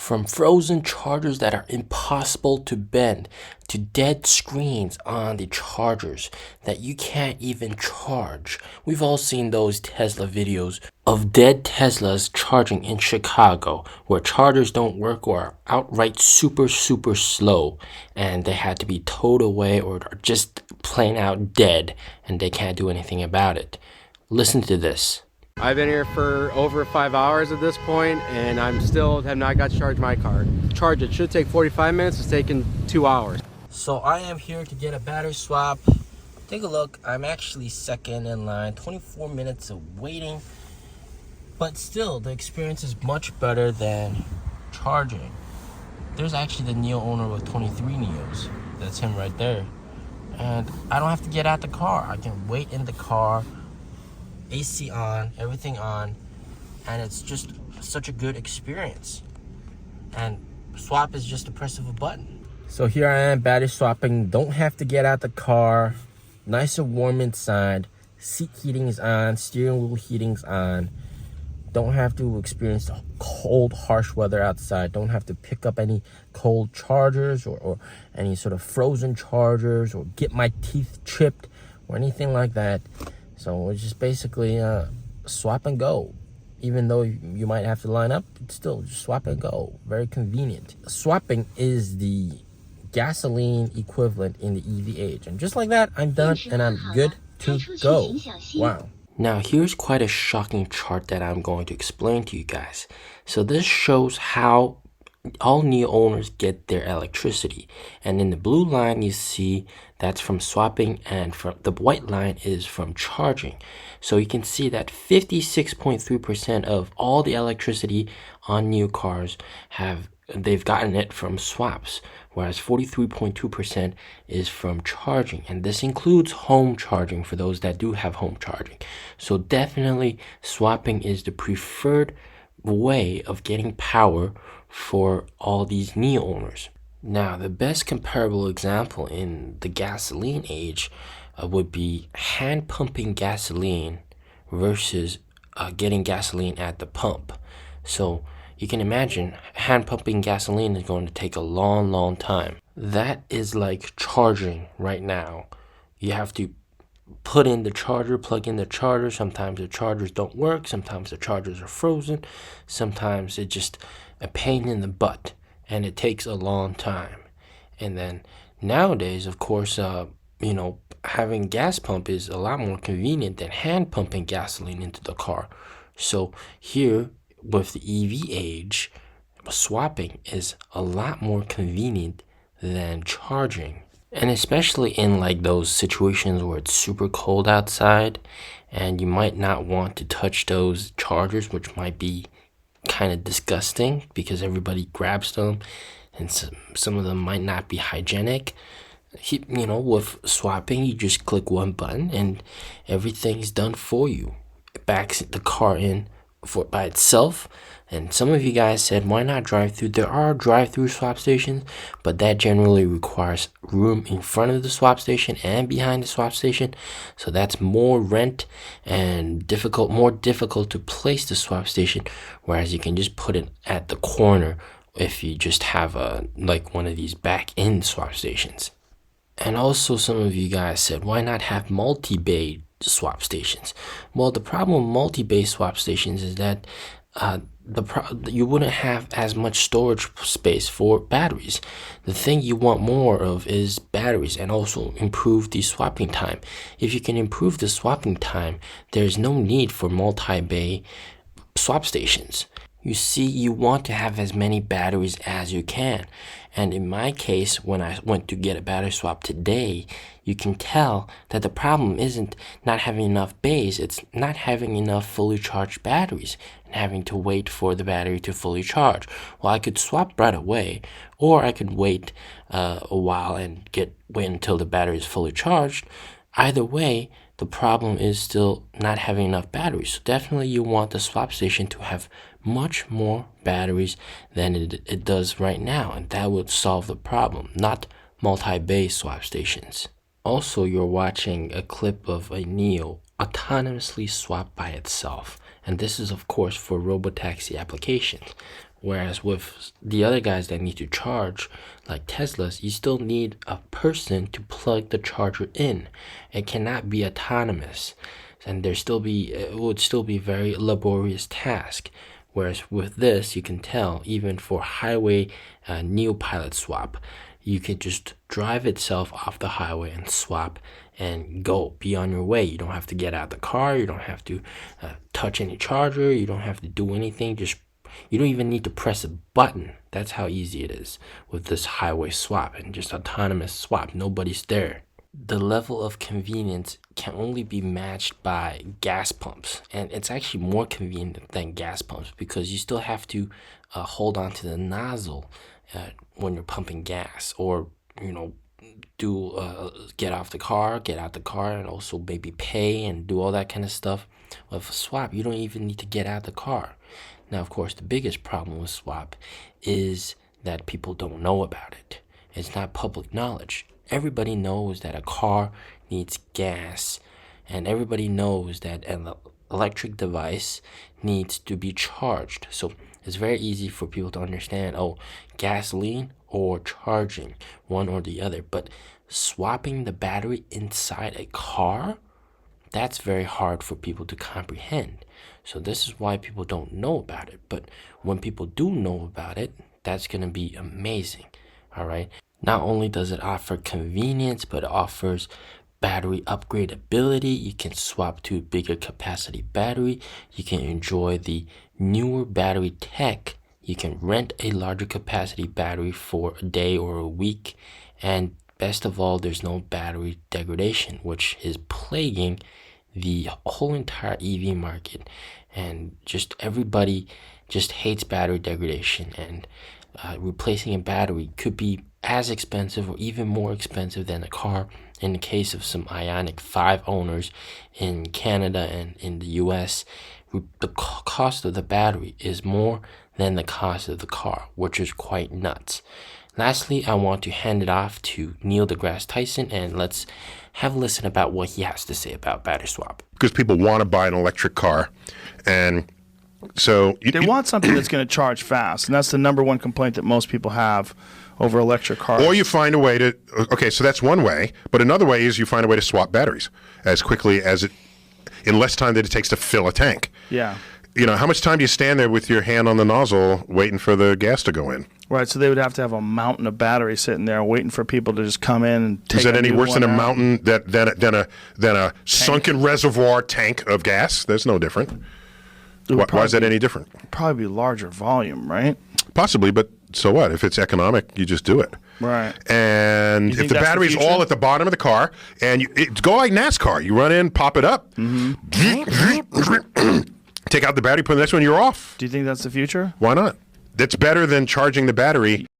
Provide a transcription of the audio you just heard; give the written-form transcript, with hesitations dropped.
From frozen chargers that are impossible to bend to dead screens on the chargers that you can't even charge. We've all seen those Tesla videos of dead Teslas charging in Chicago where chargers don't work or are outright super slow and they had to be towed away or are just plain out dead and they can't do anything about it. Listen to this. I've been here for over 5 hours at this point, and I'm still have not got to charge my car. Charge it should take 45 minutes. It's taken 2 hours. So I am here to get a battery swap. Take a look. I'm actually second in line. 24 minutes of waiting, but still the experience is much better than charging. There's actually the NIO owner with 23 NIOs. That's him right there. And I don't have to get out the car. I can wait in the car. AC on, everything on, and it's just such a good experience. And swap is just a press of a button. So here I am battery swapping. Don't have to get out the car. Nice and warm inside. Seat heating is on, steering wheel heating's on. Don't have to experience the cold, harsh weather outside. Don't have to pick up any cold chargers or any sort of frozen chargers or get my teeth chipped or anything like that. So it's just basically swap and go. Even though you might have to line up, it's still just swap and go. Very convenient. Swapping is the gasoline equivalent in the EV age. And just like that, I'm done and I'm good to go. Wow. Now here's quite a shocking chart that I'm going to explain to you guys. So this shows how all NIO owners get their electricity, and in the blue line you see that's from swapping, and from the white line is from charging. So you can see that 56.3% of all the electricity on NIO cars they've gotten it from swaps, whereas 43.2% is from charging, and this includes home charging for those that do have home charging. So definitely swapping is the preferred way of getting power for all these NIO owners. Now, the best comparable example in the gasoline age would be hand pumping gasoline versus getting gasoline at the pump. So you can imagine hand pumping gasoline is going to take a long time. That is like charging right now. You have to put in the charger, plug in the charger. Sometimes the chargers don't work. Sometimes the chargers are frozen. Sometimes it's just a pain in the butt and it takes a long time. And then nowadays, of course, having gas pump is a lot more convenient than hand pumping gasoline into the car. So here with the EV age, swapping is a lot more convenient than charging. And especially in like those situations where it's super cold outside and you might not want to touch those chargers, which might be kind of disgusting because everybody grabs them and some of them might not be hygienic. With swapping, you just click one button and everything's done for you. It backs the car in by itself. And some of you guys said, why not drive through? There are drive-through swap stations, but that generally requires room in front of the swap station and behind the swap station. So that's more rent and more difficult to place the swap station, whereas you can just put it at the corner if you just have one of these back-end swap stations. And also some of you guys said, why not have multi-bay swap stations? Well, the problem with multi-bay swap stations is that you wouldn't have as much storage space for batteries. The thing you want more of is batteries, and also improve the swapping time. If you can improve the swapping time, there's no need for multi-bay swap stations. You see, you want to have as many batteries as you can. And in my case, when I went to get a battery swap today, you can tell that the problem isn't not having enough bays, it's not having enough fully charged batteries and having to wait for the battery to fully charge. Well, I could swap right away, or I could wait a while and wait until the battery is fully charged. Either way, the problem is still not having enough batteries. So definitely you want the swap station to have much more batteries than it does right now, and that would solve the problem, not multi-bay swap stations. Also, you're watching a clip of a NIO autonomously swap by itself, and this is of course for robotaxi applications. Whereas with the other guys that need to charge, like Teslas, you still need a person to plug the charger in. It cannot be autonomous, and it would still be a very laborious task. Whereas with this, you can tell, even for highway NIO pilot swap, you could just drive itself off the highway and swap and be on your way. You don't have to get out the car. You don't have to touch any charger. You don't have to do anything. You don't even need to press a button. That's how easy it is with this highway swap and just autonomous swap. Nobody's there. The level of convenience can only be matched by gas pumps, and it's actually more convenient than gas pumps because you still have to hold on to the nozzle when you're pumping gas, or get out the car, and also maybe pay and do all that kind of stuff. With a swap, you don't even need to get out the car. Now, of course, the biggest problem with swap is that people don't know about it. It's not public knowledge. Everybody knows that a car needs gas, and everybody knows that an electric device needs to be charged. So it's very easy for people to understand, gasoline or charging, one or the other. But swapping the battery inside a car, that's very hard for people to comprehend. So this is why people don't know about it. But when people do know about it, that's going to be amazing. All right. Not only does it offer convenience, but it offers battery upgradability. You can swap to a bigger capacity battery. You can enjoy the newer battery tech. You can rent a larger capacity battery for a day or a week. And best of all, there's no battery degradation, which is plaguing the whole entire EV market. And just everybody just hates battery degradation, and replacing a battery could be as expensive or even more expensive than a car. In the case of some Ioniq 5 owners in Canada and in the US, the cost of the battery is more than the cost of the car, which is quite nuts. Lastly, I want to hand it off to Neil deGrasse Tyson, and let's have a listen about what he has to say about battery swap. Because people want to buy an electric car, and so they want something that's going to charge fast, and that's the number one complaint that most people have over electric cars. Or you find a way to, okay, so that's one way, but another way is you find a way to swap batteries as quickly in less time than it takes to fill a tank. Yeah. How much time do you stand there with your hand on the nozzle waiting for the gas to go in? Right, so they would have to have a mountain of batteries sitting there waiting for people to just come in and take. Is that any worse than a mountain than a sunken reservoir tank of gas? That's no different. Why is that any different? Probably be larger volume, right? Possibly, but so what? If it's economic, you just do it. Right. And if the battery's all at the bottom of the car, and go like NASCAR, you run in, pop it up, take out the battery, put the next one, you're off. Do you think that's the future? Why not? That's better than charging the battery